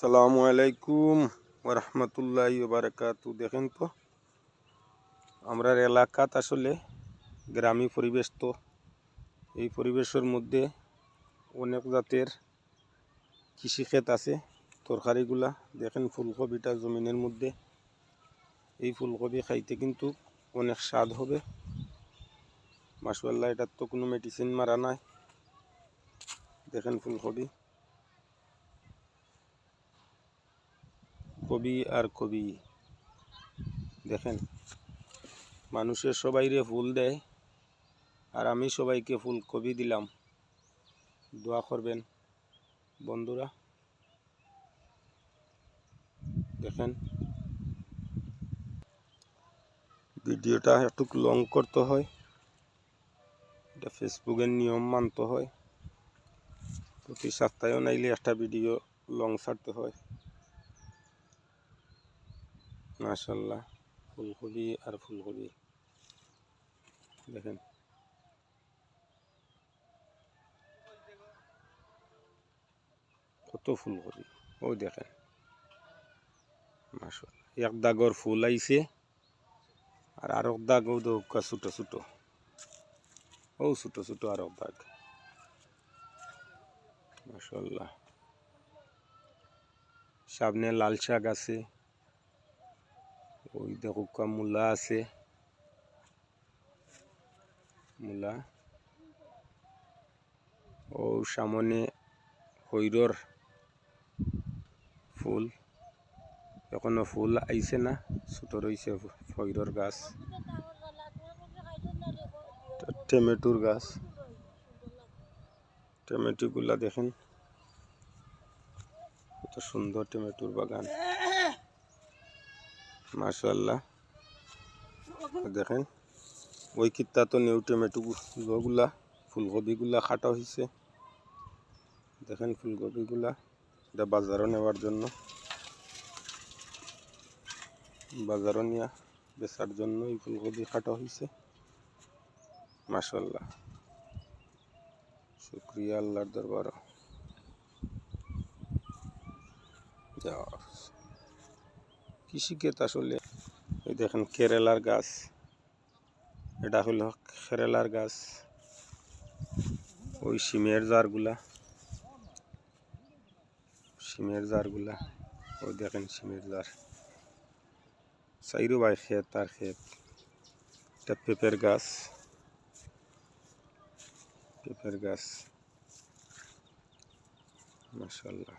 আসসালামু আলাইকুম ওরহমতুল্লাহি ওবারাকাতু। দেখেন তো আমরার এলাকাত আসলে গ্রামীণ পরিবেশ, তো এই পরিবেশের মধ্যে অনেক জাতের কৃষিক্ষেত আছে। তরকারিগুলা দেখেন, ফুলকপিটা জমিনের মধ্যে। এই ফুলকপি খাইতে কিন্তু অনেক স্বাদ হবে মাশাআল্লাহ। এটার তো কোনো মেডিসিন মারা নাই। দেখেন ফুলকপি, কবি আর কবি। দেখেন, মানুষের সবাইরে ফুল দেয়, আর আমি সবাইকে ফুলকপি দিলাম। দোয়া করবেন বন্ধুরা। দেখেন, ভিডিওটা একটু লং করতে হয়, এটা ফেসবুকের নিয়ম মানতে হয়। প্রতি সপ্তাহেও নাইলে একটা ভিডিও লং ছাড়তে হয়। মাশাআল্লাহ, ফুলকপি আর ফুলকপি। দেখেন, কত ফুলকপি। ও দেখেন মাশাআল্লাহ, এক দাগর ফুল আইছে, আর আরেক দাগ ও দৌকা ছোট ছোট। ও ছোট ছোট আরেক দাগ। মাশাআল্লাহ, সামনে লাল শাক আছে, ওই দেখো মূলা আছে, মূলা। ও সামনে হৈরর ফুল, এখনো ফুল আইছে না, ছোট রয়েছে হৈরর গাছ। টমেটোর গাছ, টমেটোগুলা দেখেন কত সুন্দর টমেটোর বাগান মাশাআল্লাহ। দেখেন, ওই কিত্তা তো নিউ টমেটো গুলা, ফুলকপিগুলা কাটা হয়েছে। দেখেন ফুলকপিগুলা, এটা বাজারও নেওয়ার জন্য, বাজারও নিয়ে বেচার জন্য এই ফুলকপি কাটা হয়েছে। মাশাআল্লাহ, শুকরিয়া আল্লাহর দরবার। কৃষিক্ষেত আসলে, এই দেখেন কেরালার গাছ, এটা হলো কেরালার গাছ। ওই সিমের জারগুলা, সিমের জারগুলা, ওই দেখেন সিমের জার। সাইরো ভাই ক্ষেত আর ক্ষেত। এটা পেঁপের গাছ, পেঁপের গাছ মাশাআল্লাহ।